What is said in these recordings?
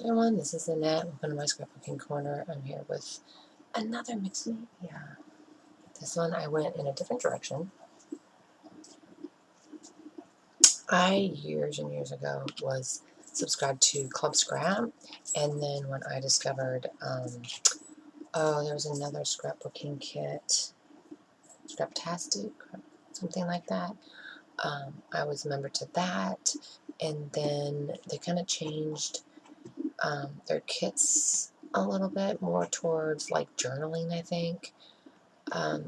Everyone, this is Annette. Welcome to my scrapbooking corner. I'm here with another mixed media. This one I went in a different direction. I, years and years ago, was subscribed to Club Scrap, and then when I discovered, there was another scrapbooking kit, Scraptastic, something like that. I was a member to that, and then they kind of changed their kits a little bit more towards like journaling, I think.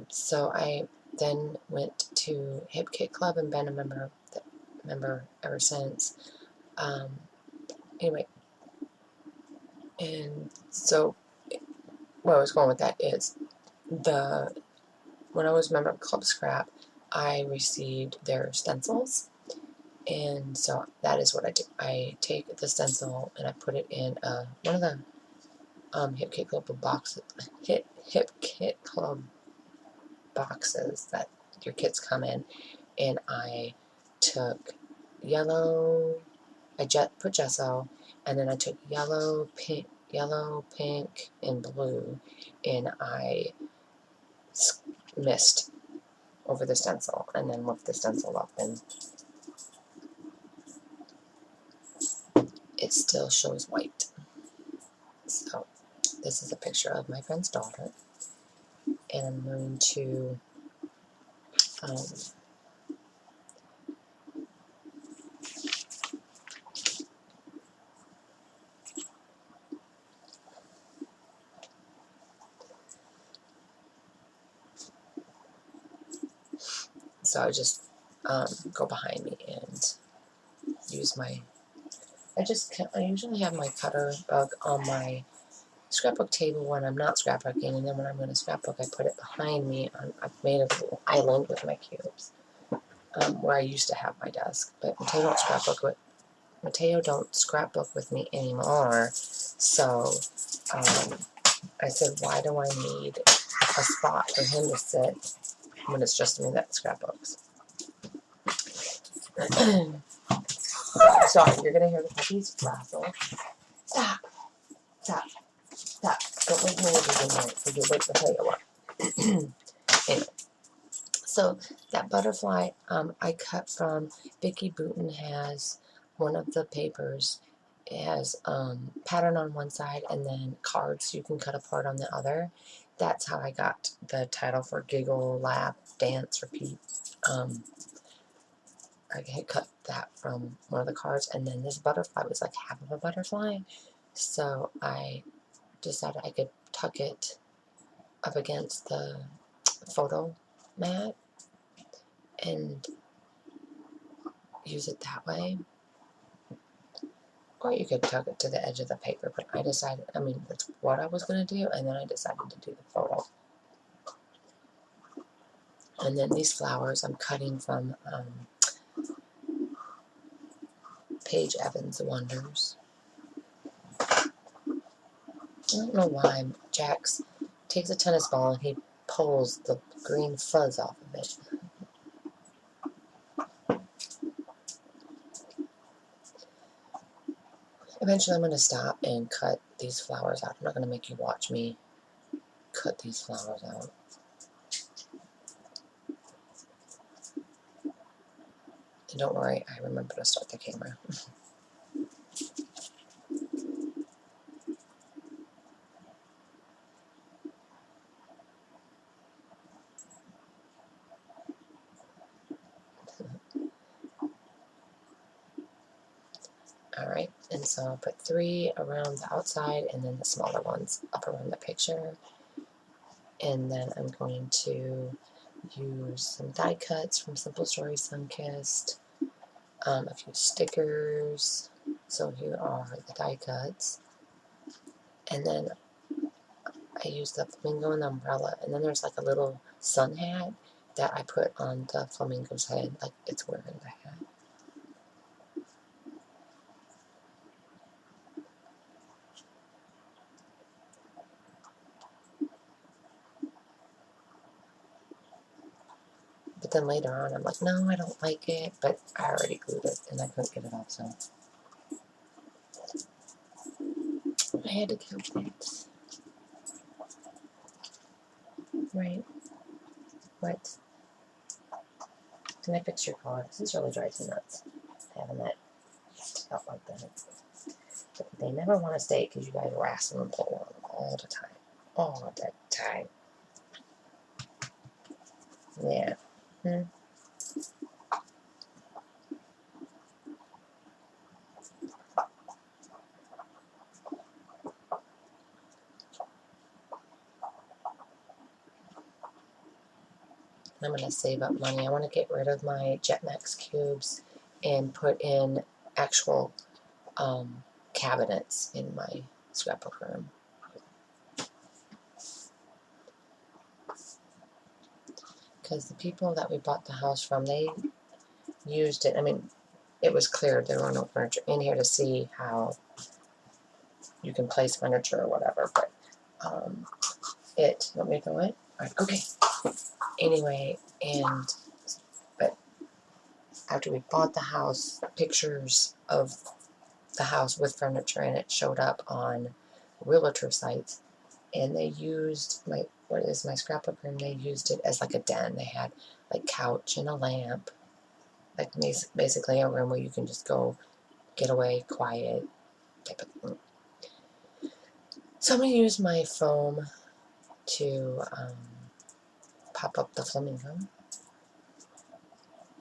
So I then went to Hip Kit Club and been a member ever since. Anyway, and so where I was going with that is when I was a member of Club Scrap, I received their stencils. And so that is what I do. I take the stencil and I put it in one of the Hip Kit Club boxes. Hip Kit Club boxes that your kits come in, and I took yellow. I put gesso, and then I took yellow, pink, and blue, and I mist over the stencil, and then lift the stencil up, and it still shows white. So this is a picture of my friend's daughter, and I'm going to so I just go behind me and use my. I usually have my cutter bug on my scrapbook table when I'm not scrapbooking, and then when I'm going to scrapbook, I put it behind me. I've made a little island with my cubes where I used to have my desk, but Mateo don't scrapbook with me anymore. So I said, why do I need a spot for him to sit when it's just me that scrapbooks? Sorry, you're gonna hear the puppies rattle. Stop. Don't wake me up in the night, because you'll wake Mateo up. Anyway, so that butterfly I cut from Vicky Booten has one of the papers. It has pattern on one side and then cards you can cut apart on the other. That's how I got the title for Giggle, Laugh, Dance, Repeat. I had cut that from one of the cards, and then this butterfly was like half of a butterfly. So I decided I could tuck it up against the photo mat and use it that way. Or you could tuck it to the edge of the paper, but I decided, that's what I was going to do, and then I decided to do the photo. And then these flowers I'm cutting from Paige Evans Wonders. I don't know why Jax takes a tennis ball and he pulls the green fuzz off of it. Eventually I'm going to stop and cut these flowers out. I'm not going to make you watch me cut these flowers out. And don't worry, I remember to start the camera. Alright, and so I'll put 3 around the outside and then the smaller ones up around the picture. And then I'm going to use some die cuts from Simple Stories Sunkissed, a few stickers. So here are the die cuts. And then I use the flamingo and the umbrella. And then there's like a little sun hat that I put on the flamingo's head, like it's wearing the hat. But then later on, I'm like, no, I don't like it. But I already glued it, and I couldn't get it off, so. had to cope with. Right. What? Can I fix your car? This really drives me nuts. Having that stuff like that. But they never want to stay because you guys wrestle and pull on them all the time. All the time. Yeah. I'm going to save up money. I want to get rid of my Jetmax cubes and put in actual cabinets in my scrapbook room. Because the people that we bought the house from, they used it. I mean, it was clear there were no furniture in here to see how you can place furniture or whatever, but let me go in. Alright, okay. Anyway, but after we bought the house, pictures of the house with furniture in it showed up on realtor sites, and they used my scrapbook room, they used it as like a den. They had like couch and a lamp, like basically a room where you can just go get away, quiet type of thing. So I'm going to use my foam to pop up the flamingo.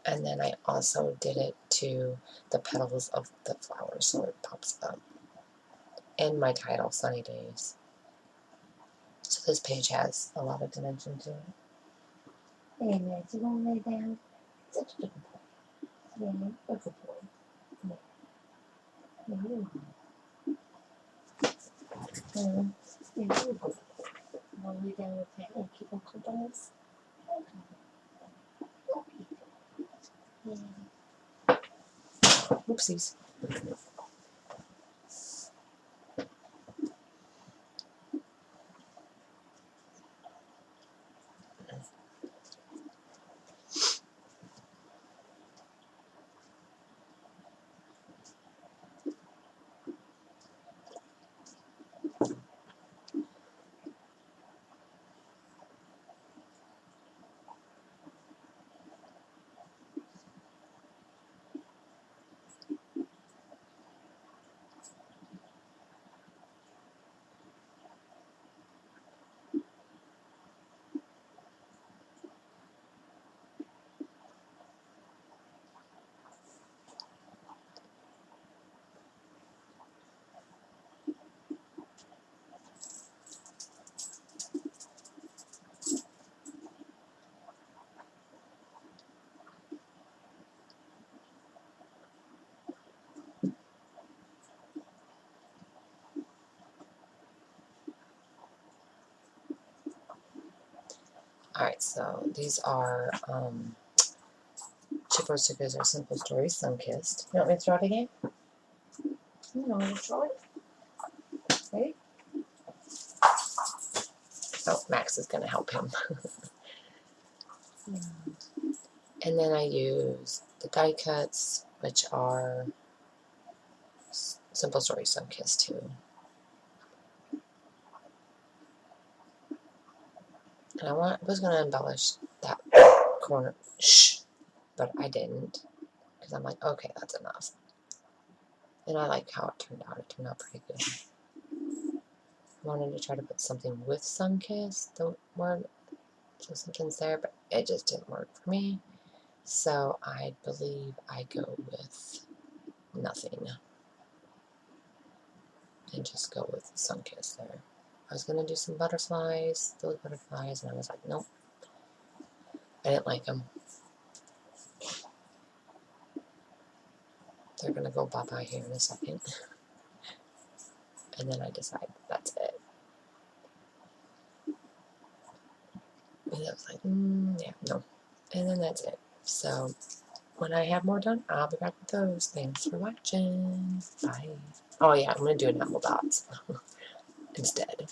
And then I also did it to the petals of the flowers so it pops up. And my title, Sunny Days. So this page has a lot of dimension to it. Hey, Max, you want to lay down? Such a good boy. Yeah, a good boy. Yeah. Yeah, you're good. Yeah, you're good. You want to lay down with that and keep on cuddles? Okay. Yeah. Whoopsies. Alright, so these are chipboard stickers or simple stories, Sunkissed. You want me to draw it again? You want me to draw it? Ready? Oh, Max is going to help him. And then I use the die cuts, which are simple story Sunkissed too. And I was going to embellish that corner, but I didn't, because I'm like, okay, that's enough. And I like how it turned out. It turned out pretty good. I wanted to try to put something with Sunkissed, the word, so something's there, but it just didn't work for me. So I believe I go with nothing. And just go with Sunkissed there. I was going to do some butterflies, those butterflies, and I was like, nope. I didn't like them. They're going to go bye-bye here in a second. And then I decide that's it. And I was like, yeah, no. And then that's it. So when I have more done, I'll be back with those. Thanks for watching. Bye. Oh yeah, I'm going to do enamel dots instead.